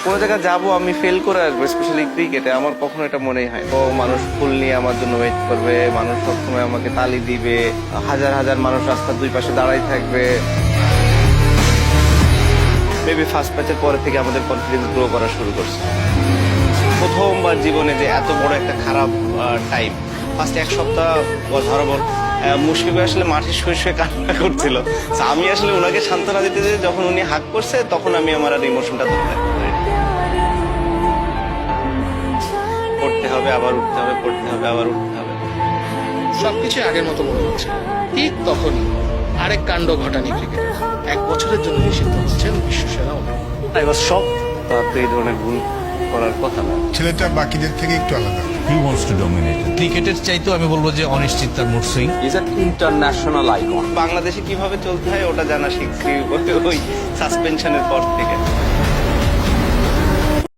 কোনো জায়গায় যাবো আমি ফেল করে আসবো, স্পেশালি ক্রিকেটে আমার কখনো এটা মনেই হয়। তো মানুষ ফুল নিয়ে আমার জন্য ওয়েট করবে, মানুষ সবসময় আমাকে তালি দিবে, হাজার হাজার মানুষ রাস্তার দুই পাশে দাঁড়াই থাকবে। মেবি ফার্স্ট ম্যাচের পরে থেকে আমাদের কনফিডেন্স গ্রো করা শুরু করছে। প্রথমবার জীবনে যে এত বড় একটা খারাপ টাইম, ফার্স্ট এক সপ্তাহ ধরাবর মুশফিক আসলে মাঠে শুয়ে শুয়ে কান্না করছিল। তো আমি আসলে ওনাকে সান্ত্বনা দিতে যে যখন উনি হাক করছে তখন আমি আমার আর ইমোশনটা ধরতে পড়তে হবে, আবার উঠতে হবে, পড়তে হবে, আবার উঠতে হবে। সবকিছু আগের মতো মনে হচ্ছে। ঠিক তখনই আরেক কাণ্ড ঘটানি ক্রিকেটে 1 বছরের জন্য নিষিদ্ধ হচ্ছেন বিশ্বসেরা অধিনায়ক। আই ওয়াজ শক। তার তো এই ধরনের ভুল করার কথা না। ছেলেটা বাকিদের থেকে একটু আলাদা। He wants to dominate. ক্রিকেটের চাইতেও আমি বলবো যে অনিশ্চিত তার mood swing. Is an international icon. বাংলাদেশে কিভাবে চলতে হয় ওটা জানা শিখছি ওই সাসপেনশনের পর থেকে।